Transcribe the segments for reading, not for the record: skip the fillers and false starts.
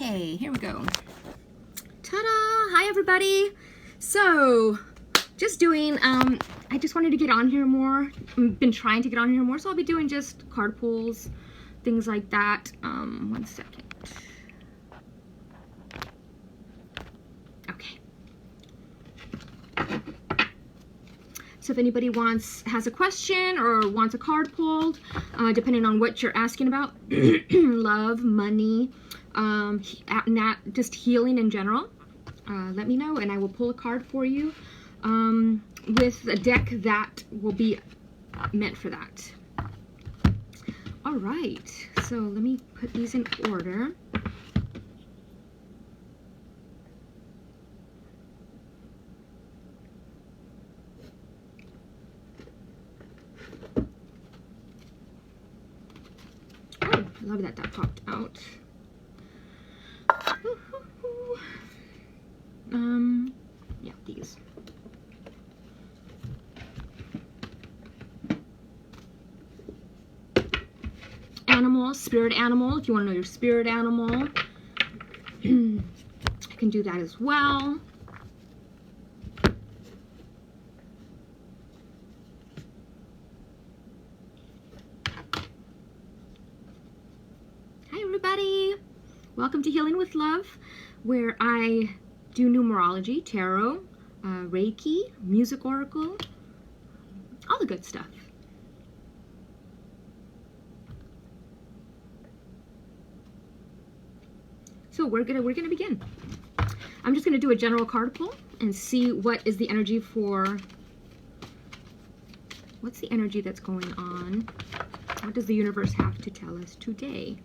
Okay, here we go. Ta-da! Hi, everybody. So, just doing, I just wanted to get on here more. I've been trying to get on here more, so I'll be doing just card pulls, things like that. One second. Okay. So if anybody has a question or wants a card pulled, depending on what you're asking about, love, money, just healing in general, let me know and I will pull a card for you with a deck that will be meant for that. All right, so let me put these in order. I love that popped out. Yeah, these. Animal, spirit animal, if you want to know your spirit animal. I can do that as well. Hi everybody! Welcome to Healing with Love, where I do numerology, tarot, Reiki, music oracle, all the good stuff. So we're gonna begin. I'm just gonna do a general card pull and see what is the energy for. What's the energy that's going on? What does the universe have to tell us today?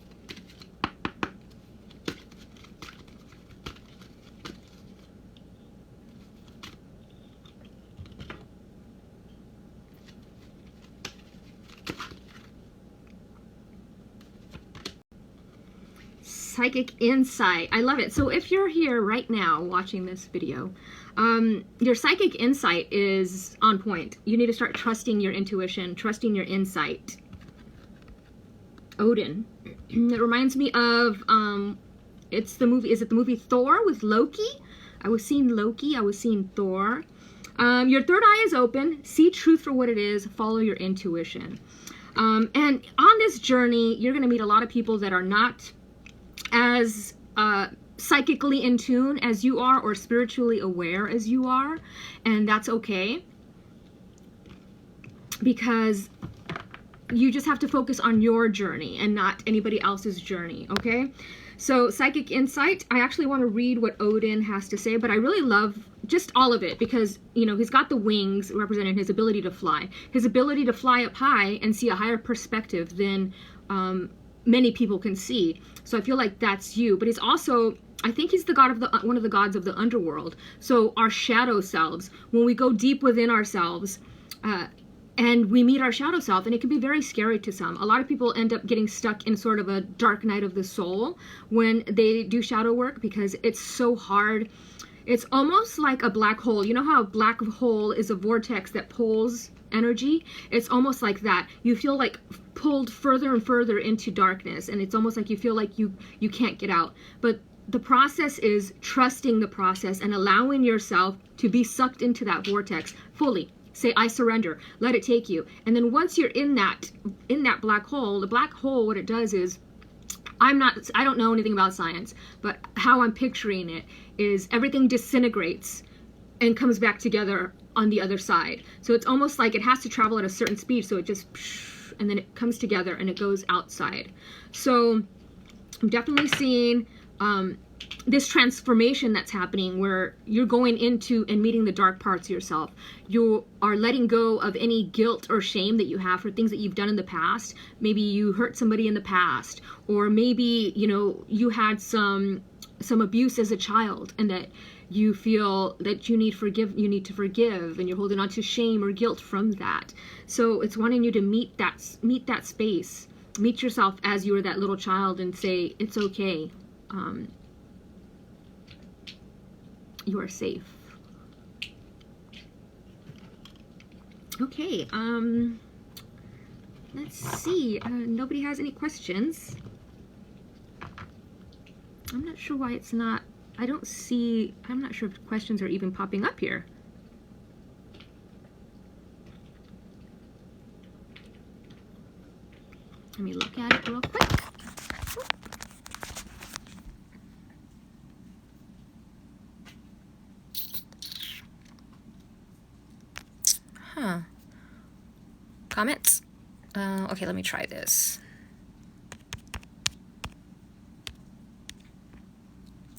Psychic insight. I love it. So if you're here right now watching this video, your psychic insight is on point. You need to start trusting your intuition, trusting your insight. Odin. It reminds me of, it's the movie, is it the movie Thor with Loki? I was seeing Loki, I was seeing Thor. Your third eye is open. See truth for what it is. Follow your intuition. And on this journey, you're going to meet a lot of people that are not as psychically in tune as you are or spiritually aware as you are, and that's okay, because you just have to focus on your journey and not anybody else's journey, okay? So psychic insight, I actually want to read what Odin has to say, but I really love just all of it because, you know, he's got the wings representing his ability to fly up high and see a higher perspective than many people can see. So I feel like that's you, but he's also, I think he's the god of one of the gods of the underworld. So our shadow selves, when we go deep within ourselves, and we meet our shadow self, and it can be very scary to some. A lot of people end up getting stuck in sort of a dark night of the soul when they do shadow work because it's so hard. It's almost like a black hole. You know how a black hole is a vortex that pulls energy? It's almost like that. You feel like pulled further and further into darkness, and it's almost like you feel like you can't get out. But the process is trusting the process and allowing yourself to be sucked into that vortex fully. Say, I surrender, let it take you. And then once you're in that black hole, the black hole, what it does is, I don't know anything about science, but how I'm picturing it is everything disintegrates and comes back together on the other side. So it's almost like it has to travel at a certain speed, so it just, and then it comes together and it goes outside. So I'm definitely seeing this transformation that's happening where you're going into and meeting the dark parts of yourself. You are letting go of any guilt or shame that you have for things that you've done in the past. Maybe you hurt somebody in the past, or maybe, you know, you had some abuse as a child and that you feel that you need to forgive, and you're holding on to shame or guilt from that. So it's wanting you to meet that space, meet yourself as you were that little child and say, it's okay. You are safe. Okay, let's see. Nobody has any questions. I'm not sure why it's not, I don't see, I'm not sure if questions are even popping up here. Let me look at it real quick. Huh. Comments? Okay, let me try this.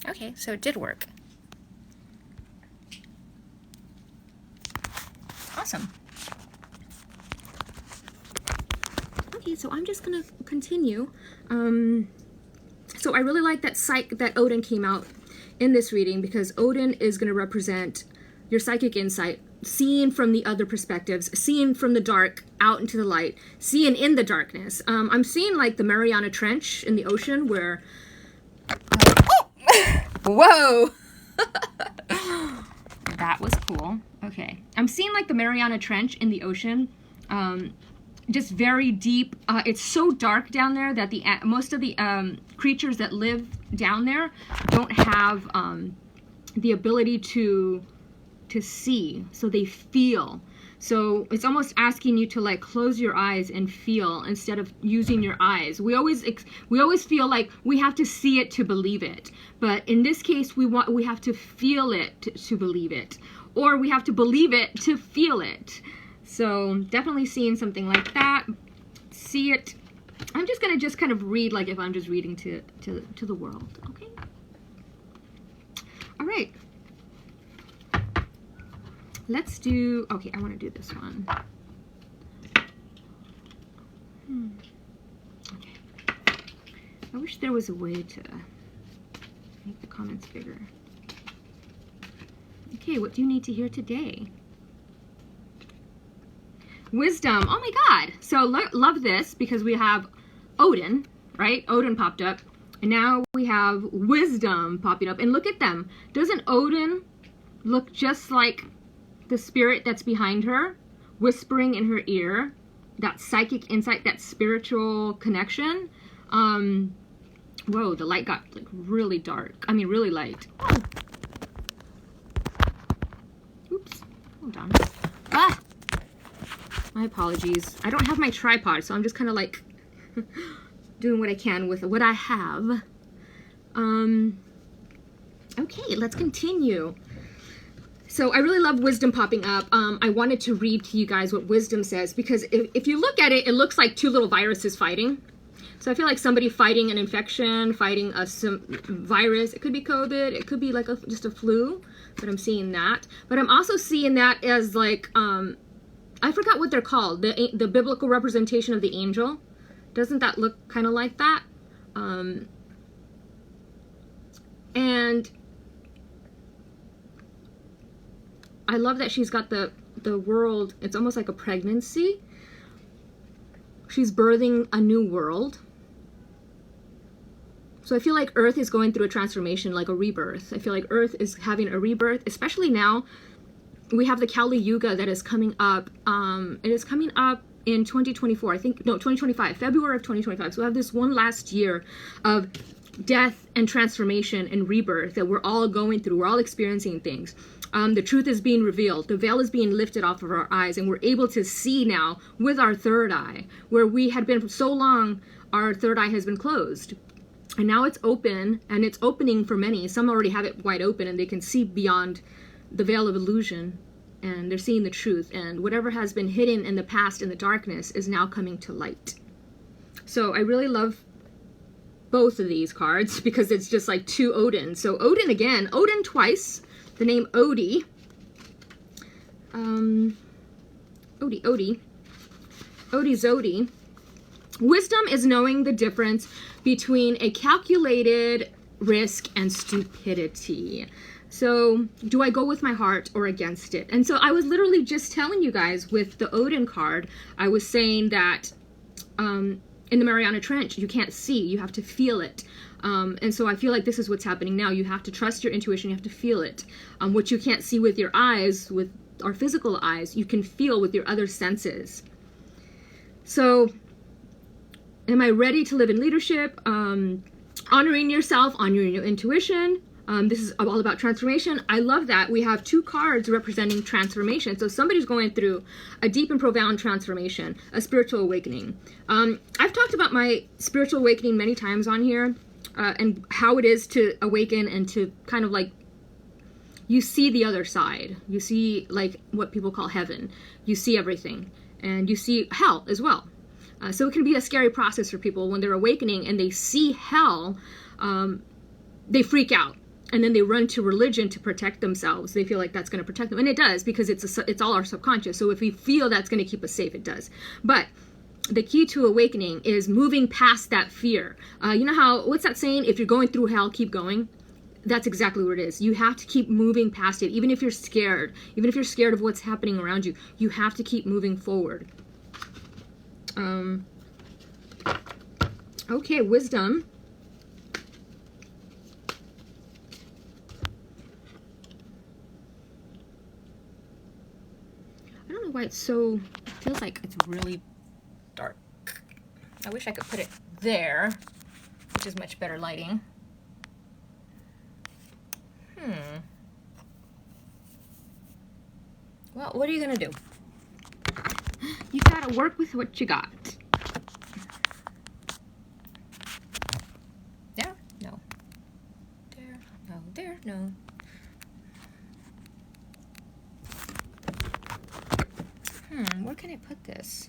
Okay, so it did work. Awesome. Okay, so I'm just gonna continue. So I really like that Odin came out in this reading, because Odin is gonna represent your psychic insight, seeing from the other perspectives, seeing from the dark out into the light, seeing in the darkness. I'm seeing like the Mariana Trench in the ocean where... Whoa! That was cool. Okay. I'm seeing like the Mariana Trench in the ocean. Just very deep. It's so dark down there that most of the creatures that live down there don't have the ability to see, so they feel. So it's almost asking you to like close your eyes and feel instead of using your eyes. We always feel like we have to see it to believe it, but in this case we have to feel it to believe it, or we have to believe it to feel it. So definitely seeing something like that. See it. I'm just gonna kind of read like if I'm just reading to the world. Okay. All right. Let's do, okay, I want to do this one. Okay. I wish there was a way to make the comments bigger. Okay, what do you need to hear today? Wisdom. Oh my God. So love this, because we have Odin, right? Odin popped up. And now we have wisdom popping up. And look at them. Doesn't Odin look just like the spirit that's behind her, whispering in her ear, that psychic insight, that spiritual connection? Whoa, the light got like really dark. I mean, really light. Oh. Oops, hold on. Ah! My apologies. I don't have my tripod, so I'm just kind of like doing what I can with what I have. Okay, let's continue. So I really love wisdom popping up. I wanted to read to you guys what wisdom says, because if you look at it, it looks like two little viruses fighting. So I feel like somebody fighting an infection, fighting some virus. It could be COVID. It could be like just a flu, but I'm seeing that. But I'm also seeing that as like, I forgot what they're called. The biblical representation of the angel. Doesn't that look kind of like that? And I love that she's got the world. It's almost like a pregnancy. She's birthing a new world. So I feel like Earth is going through a transformation, like a rebirth. I feel like Earth is having a rebirth, especially now. We have the Kali Yuga that is coming up. It is coming up in 2024. I think, no, 2025, February of 2025. So we have this one last year of death and transformation and rebirth that we're all going through. We're all experiencing things. The truth is being revealed. The veil is being lifted off of our eyes, and we're able to see now with our third eye, where we had been for so long, our third eye has been closed. And now it's open, and it's opening for many. Some already have it wide open, and they can see beyond the veil of illusion, and they're seeing the truth. And whatever has been hidden in the past in the darkness is now coming to light. So I really love both of these cards, because it's just like two Odin. So Odin again, Odin twice. The name Odie. Odie Zodi. Wisdom is knowing the difference between a calculated risk and stupidity. So do I go with my heart or against it? And so I was literally just telling you guys with the Odin card, I was saying that in the Mariana Trench, you can't see, you have to feel it. And so I feel like this is what's happening now. You have to trust your intuition, you have to feel it. What you can't see with your eyes, with our physical eyes, you can feel with your other senses. So, am I ready to live in leadership? Honoring yourself, honoring your intuition. This is all about transformation. I love that we have 2 cards representing transformation. So somebody's going through a deep and profound transformation, a spiritual awakening. I've talked about my spiritual awakening many times on here, and how it is to awaken and to kind of like, you see the other side. You see like what people call heaven. You see everything, and you see hell as well. So it can be a scary process for people when they're awakening and they see hell. They freak out, and then they run to religion to protect themselves. They feel like that's going to protect them, and it does, because it's all our subconscious. So if we feel that's going to keep us safe, it does. But the key to awakening is moving past that fear. You know how, what's that saying? If you're going through hell, keep going. That's exactly what it is. You have to keep moving past it. Even if you're scared, even if you're scared of what's happening around you, you have to keep moving forward. Okay, wisdom. I don't know why it's so, it feels like it's really dark. I wish I could put it there, which is much better lighting. Well, what are you gonna do? You gotta work with what you got. There? No. There? No. There? No. Where can I put this?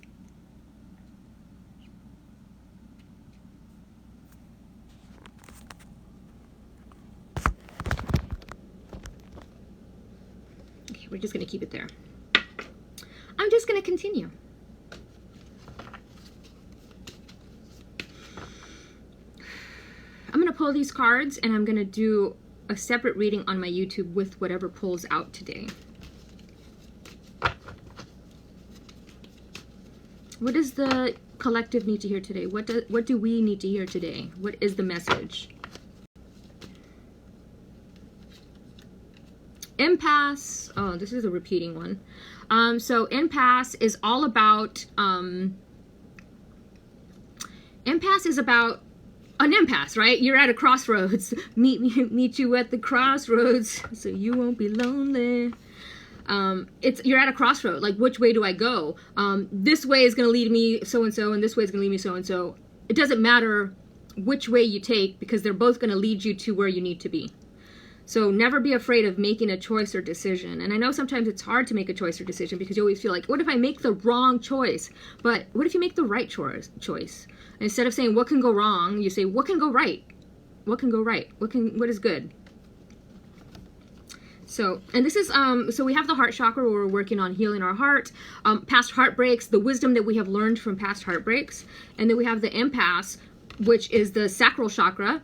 Okay, we're just gonna keep it there. I'm just gonna continue. I'm gonna pull these cards, and I'm gonna do a separate reading on my YouTube with whatever pulls out today. What does the collective need to hear today? What do we need to hear today? What is the message? Impasse. Oh, this is a repeating one. So impasse is all about, impasse is about an impasse, right? You're at a crossroads. Meet you at the crossroads so you won't be lonely. You're at a crossroad. Like, which way do I go? This way is going to lead me so-and-so, and this way is going to lead me so-and-so. It doesn't matter which way you take, because they're both going to lead you to where you need to be. So never be afraid of making a choice or decision. And I know sometimes it's hard to make a choice or decision, because you always feel like, what if I make the wrong choice? But what if you make the right choice? And instead of saying what can go wrong, you say what can go right? What can go right? What is good? So, and this is, so we have the heart chakra, where we're working on healing our heart, past heartbreaks, the wisdom that we have learned from past heartbreaks. And then we have the impasse, which is the sacral chakra.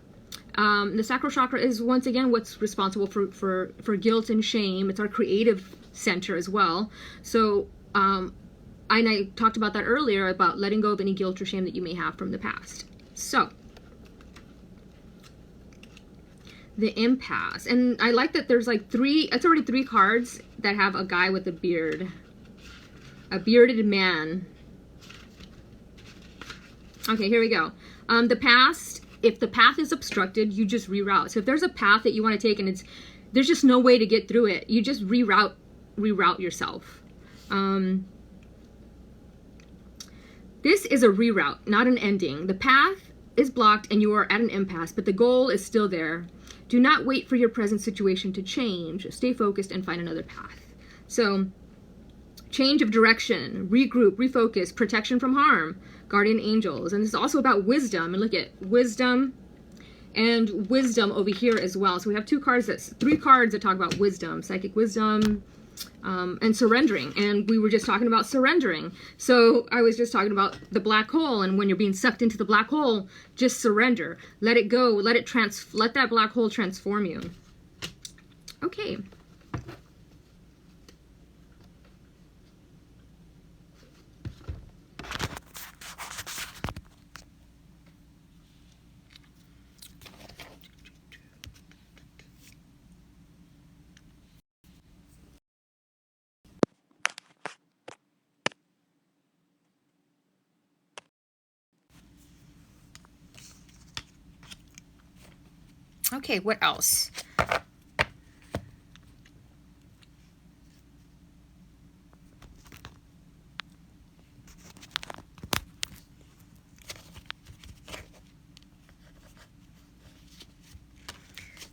The sacral chakra is, once again, what's responsible for guilt and shame. It's our creative center as well. So, and I talked about that earlier, about letting go of any guilt or shame that you may have from the past. So, the impasse. And I like that there's like it's already 3 cards that have a guy with a beard. A bearded man. Okay, here we go. The past, if the path is obstructed, you just reroute. So if there's a path that you want to take and there's just no way to get through it, you just reroute yourself. This is a reroute, not an ending. The path is blocked and you are at an impasse, but the goal is still there. Do not wait for your present situation to change. Stay focused and find another path. So, change of direction, regroup, refocus, protection from harm, guardian angels. And this is also about wisdom. And look at wisdom and wisdom over here as well. So we have 3 cards that talk about wisdom, psychic wisdom, and surrendering. And we were just talking about surrendering. So I was just talking about the black hole, and when you're being sucked into the black hole, just surrender. Let it go. Let that black hole transform you. Okay. Okay, what else?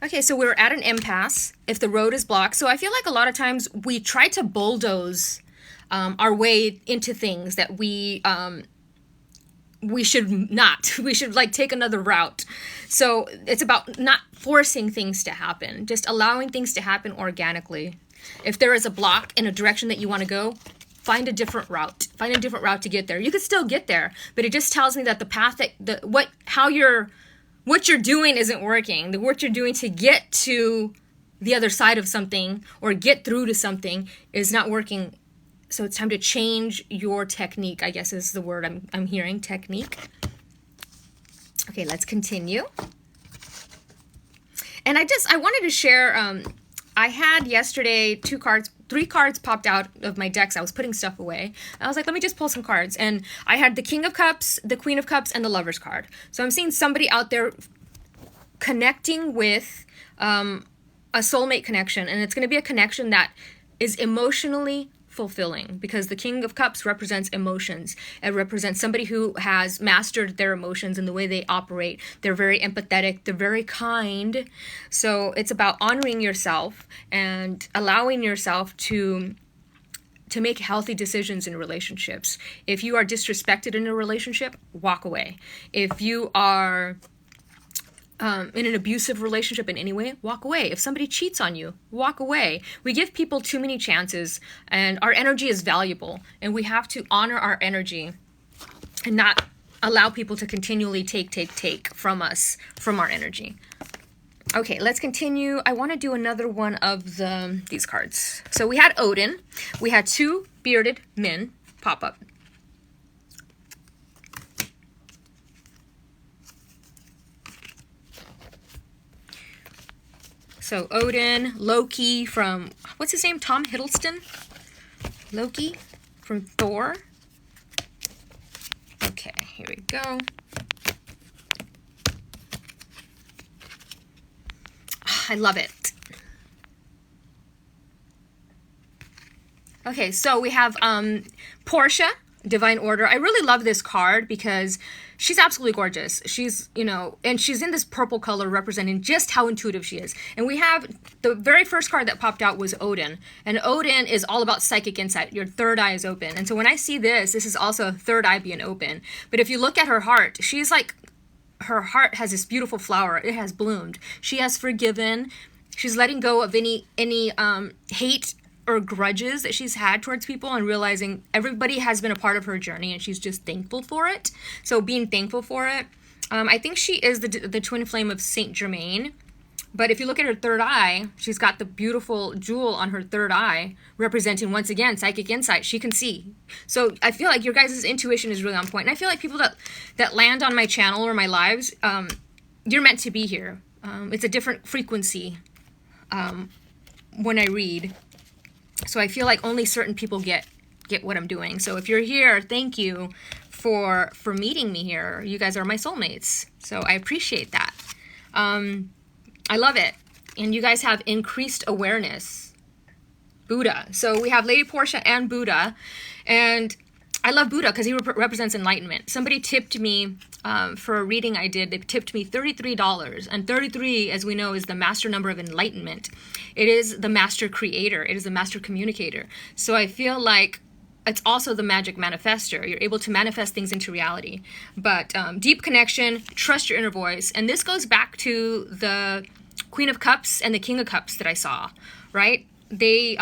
Okay, so we're at an impasse if the road is blocked. So I feel like a lot of times we try to bulldoze our way into things that we should not. We should like take another route. So it's about not forcing things to happen, just allowing things to happen organically. If there is a block in a direction that you want to go, find a different route. Find a different route to get there. You could still get there, but it just tells me that the path that what you're doing isn't working. The work you're doing to get to the other side of something or get through to something is not working. So it's time to change your technique, I guess is the word I'm hearing, technique. Okay, let's continue. And I wanted to share, I had yesterday 3 cards popped out of my decks. I was putting stuff away. I was like, let me just pull some cards. And I had the King of Cups, the Queen of Cups, and the Lover's card. So I'm seeing somebody out there connecting with a soulmate connection. And it's going to be a connection that is emotionally fulfilling, because the King of Cups represents emotions. It represents somebody who has mastered their emotions and the way they operate. They're very empathetic. They're very kind. So it's about honoring yourself and allowing yourself to make healthy decisions in relationships. If you are disrespected in a relationship, walk away. If you are in an abusive relationship in any way, walk away. If somebody cheats on you, walk away. We give people too many chances, and our energy is valuable, and we have to honor our energy and not allow people to continually take from us, from our energy. Okay, let's continue. I want to do another one of these cards. So we had Odin. We had 2 bearded men pop up. So Odin, Loki from, what's his name? Tom Hiddleston? Loki from Thor. Okay, here we go. I love it. Okay, so we have Portia, Divine Order. I really love this card because she's absolutely gorgeous. She's, and she's in this purple color representing just how intuitive she is. And we have the very first card that popped out was Odin. And Odin is all about psychic insight. Your third eye is open. And so when I see this is also third eye being open. But if you look at her heart, she's like, her heart has this beautiful flower. It has bloomed. She has forgiven. She's letting go of any hate or grudges that she's had towards people, and realizing everybody has been a part of her journey and she's just thankful for it. So being thankful for it. I think she is the twin flame of Saint Germain. But if you look at her third eye, she's got the beautiful jewel on her third eye, representing, once again, psychic insight. She can see. So I feel like your guys' intuition is really on point. And I feel like people that land on my channel or my lives, you're meant to be here. It's a different frequency when I read. So I feel like only certain people get what I'm doing. So if you're here, thank you for meeting me here. You guys are my soulmates. So I appreciate that. I love it. And you guys have increased awareness. Buddha. So we have Lady Portia and Buddha. And I love Buddha because he represents enlightenment. Somebody tipped me for a reading I did. They tipped me $33. And 33, as we know, is the master number of enlightenment. It is the master creator. It is the master communicator. So I feel like it's also the magic manifester. You're able to manifest things into reality. But deep connection, trust your inner voice. And this goes back to the Queen of Cups and the King of Cups that I saw, right? They're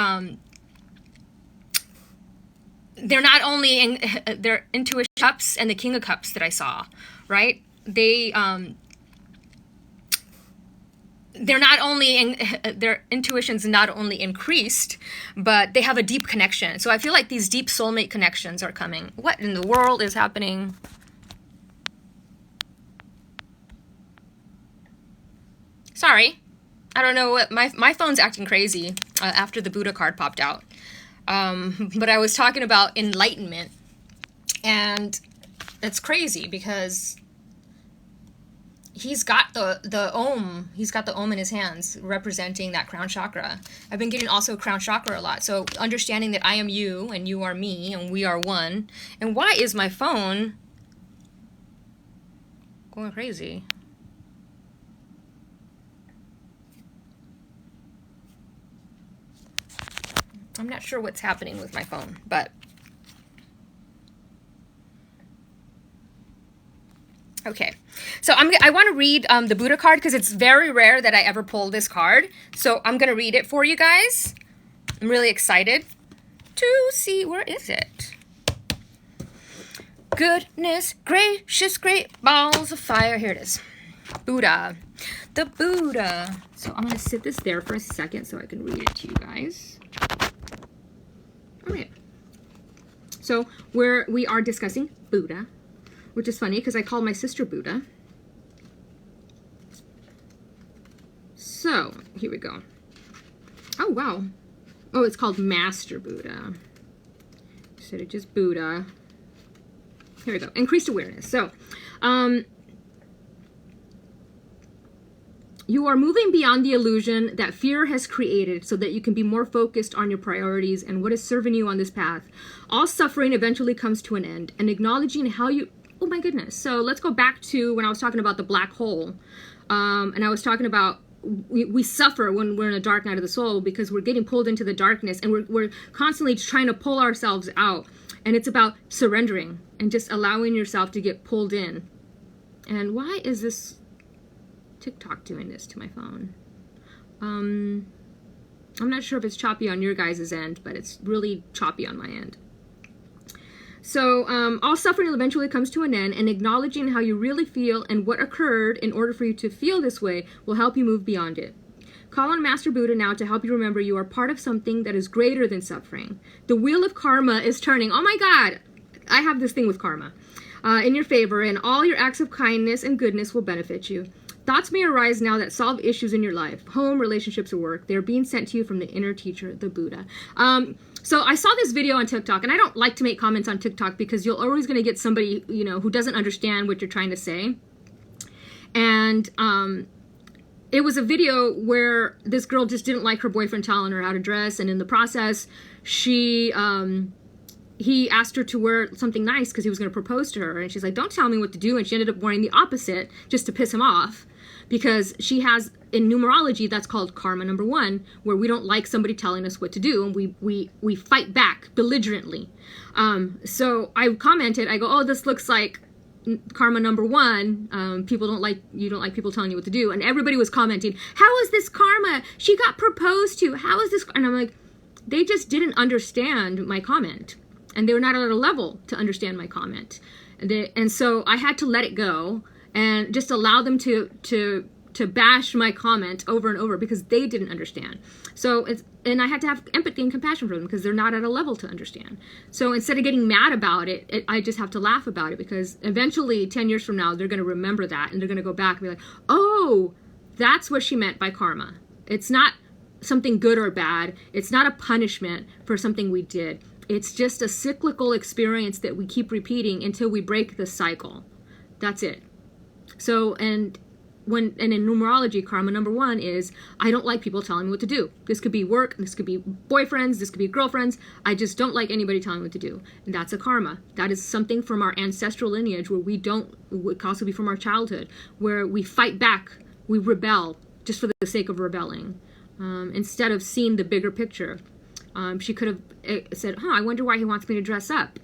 not only in their intuition cups and the King of Cups that I saw, right? They're not only in their intuition's not only increased, but they have a deep connection. So I feel like these deep soulmate connections are coming. What in the world is happening? Sorry, I don't know what my phone's acting crazy after the Buddha card popped out. But I was talking about enlightenment, and it's crazy because he's got the Om. He's got the Om in his hands, representing that crown chakra. I've been getting also crown chakra a lot. So understanding that I am you and you are me and we are one. And why is my phone going crazy? I'm not sure what's happening with my phone, but okay. So I want to read the Buddha card because it's very rare that I ever pull this card. So I'm going to read it for you guys. I'm really excited to see, where is it? Goodness gracious, great balls of fire. Here it is. Buddha. The Buddha. So I'm going to sit this there for a second so I can read it to you guys. All right. So we are discussing Buddha, which is funny because I call my sister Buddha. So here we go. Oh, wow. Oh, it's called Master Buddha instead of just Buddha. Here we go. Increased awareness. So, you are moving beyond the illusion that fear has created so that you can be more focused on your priorities and what is serving you on this path. All suffering eventually comes to an end, and acknowledging how you... Oh my goodness. So let's go back to when I was talking about the black hole. And I was talking about we suffer when we're in a dark night of the soul because we're getting pulled into the darkness and we're constantly trying to pull ourselves out. And it's about surrendering and just allowing yourself to get pulled in. And why is this TikTok doing this to my phone? I'm not sure if it's choppy on your guys' end, but it's really choppy on my end. So all suffering eventually comes to an end, and acknowledging how you really feel and what occurred in order for you to feel this way will help you move beyond it. Call on Master Buddha now to help you remember you are part of something that is greater than suffering. The wheel of karma is turning. Oh my God, I have this thing with karma. In your favor, and all your acts of kindness and goodness will benefit you. Thoughts may arise now that solve issues in your life, home, relationships, or work. They're being sent to you from the inner teacher, the Buddha. So I saw this video on TikTok, and I don't like to make comments on TikTok because you're always going to get somebody, you know, who doesn't understand what you're trying to say. And it was a video where this girl just didn't like her boyfriend telling her how to dress, and in the process, he asked her to wear something nice because he was going to propose to her, and she's like, don't tell me what to do, and she ended up wearing the opposite just to piss him off, because she has, in numerology, that's called karma number 1, where we don't like somebody telling us what to do, and we fight back belligerently. So I commented, I go, oh, this looks like karma number 1. You don't like people telling you what to do, and everybody was commenting, how is this karma? She got proposed to. How is this? And I'm like, they just didn't understand my comment. And they were not at a level to understand my comment. And so I had to let it go and just allow them to bash my comment over and over because they didn't understand. So and I had to have empathy and compassion for them because they're not at a level to understand. So instead of getting mad about it, I just have to laugh about it because eventually 10 years from now, they're going to remember that and they're going to go back and be like, oh, that's what she meant by karma. It's not something good or bad. It's not a punishment for something we did. It's just a cyclical experience that we keep repeating until we break the cycle. That's it. So, and in numerology, karma number 1 is, I don't like people telling me what to do. This could be work, this could be boyfriends, this could be girlfriends. I just don't like anybody telling me what to do. And that's a karma. That is something from our ancestral lineage where it could also be from our childhood, where we fight back, we rebel just for the sake of rebelling, instead of seeing the bigger picture. She could have said, I wonder why he wants me to dress up.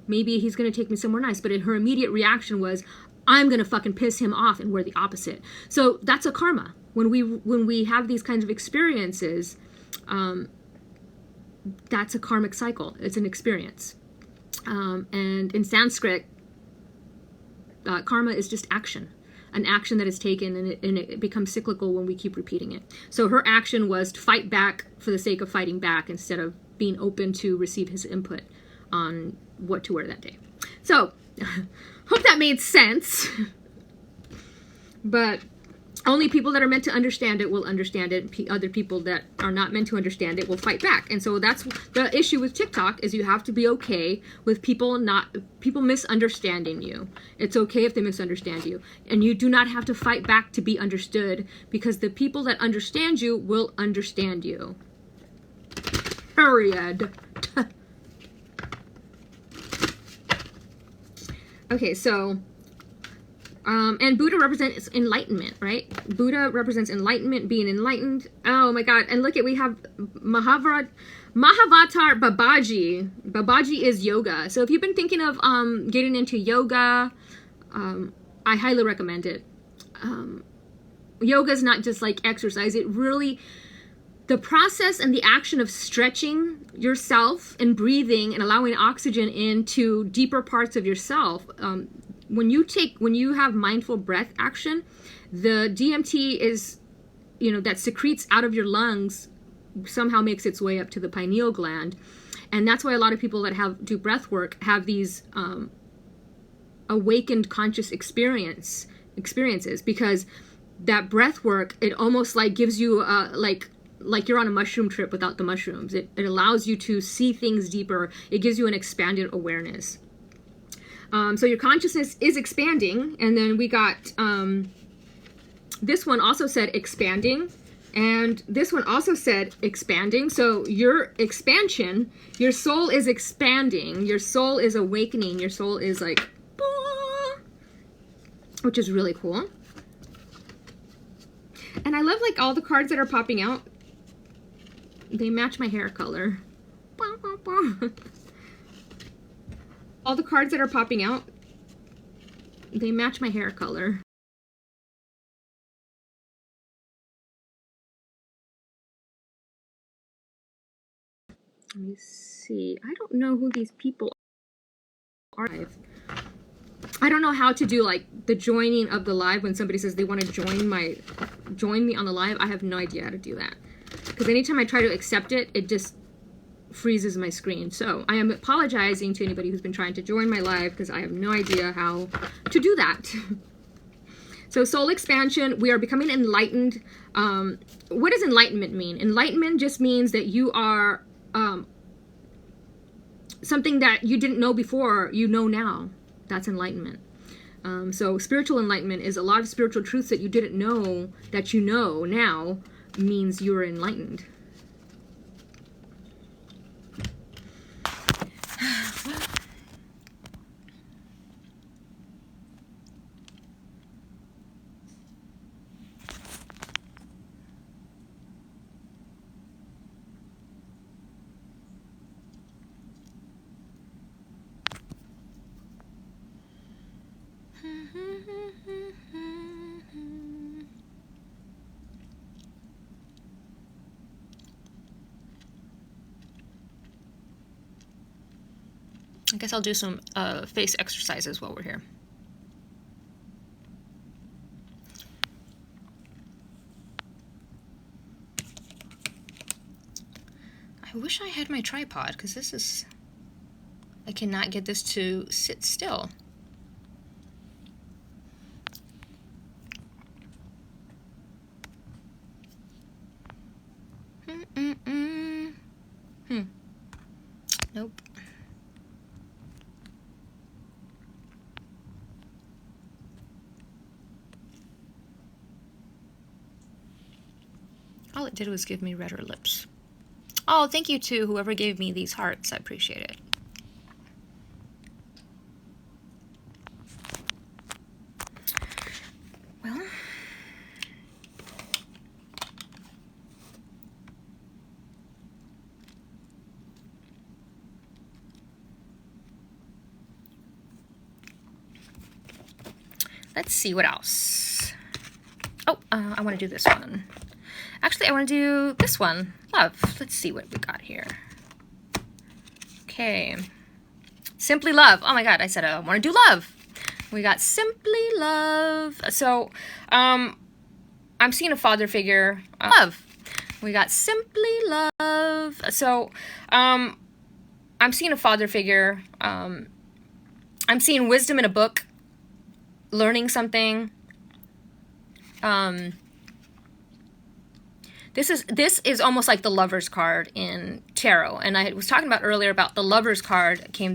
Maybe he's going to take me somewhere nice. But her immediate reaction was, I'm going to fucking piss him off and wear the opposite. So that's a karma. When we have these kinds of experiences, that's a karmic cycle. It's an experience. And in Sanskrit, karma is just action. An action that is taken and it becomes cyclical when we keep repeating it. So her action was to fight back for the sake of fighting back instead of being open to receive his input on what to wear that day. So, hope that made sense. But only people that are meant to understand it will understand it. Other people that are not meant to understand it will fight back. And so that's the issue with TikTok, is you have to be okay with people misunderstanding you. It's okay if they misunderstand you. And you do not have to fight back to be understood, because the people that understand you will understand you. Period. Okay, so and Buddha represents enlightenment, right? Buddha represents enlightenment, being enlightened. Oh my God. And look at, we have Mahavatar Babaji. Babaji is yoga. So if you've been thinking of getting into yoga, I highly recommend it. Yoga is not just like exercise. It really, the process and the action of stretching yourself and breathing and allowing oxygen into deeper parts of yourself, when you have mindful breath action, the DMT is, that secretes out of your lungs somehow makes its way up to the pineal gland. And that's why a lot of people that do breath work have these awakened conscious experiences, because that breath work, it almost like gives you like you're on a mushroom trip without the mushrooms. It allows you to see things deeper. It gives you an expanded awareness. So your consciousness is expanding. And then we got, this one also said expanding. And this one also said expanding. So your expansion, your soul is expanding. Your soul is awakening. Your soul is like, which is really cool. And I love like all the cards that are popping out. They match my hair color. All the cards that are popping out, they match my hair color. Let me see. I don't know who these people are. I don't know how to do like the joining of the live when somebody says they want to join me on the live. I have no idea how to do that. Because anytime I try to accept it, it just freezes my screen. So I am apologizing to anybody who's been trying to join my live, because I have no idea how to do that. So soul expansion, we are becoming enlightened. What does enlightenment mean? Enlightenment just means that you are something that you didn't know before, you know now. That's enlightenment. So spiritual enlightenment is a lot of spiritual truths that you didn't know that you know now, means you are enlightened. I guess I'll do some face exercises while we're here. I wish I had my tripod, because this is, I cannot get this to sit still. Nope. All it did was give me redder lips. Oh, thank you to whoever gave me these hearts. I appreciate it. Well, let's see what else. Oh, I want to do this one. Actually, I want to do this one. Love. Let's see what we got here. Okay. Simply love. Oh my God, I said I want to do love. We got simply love. So, I'm seeing a father figure. Love. We got simply love. So, I'm seeing a father figure. I'm seeing wisdom in a book. Learning something. This is almost like the Lover's card in tarot. And I was talking about earlier about the Lover's card came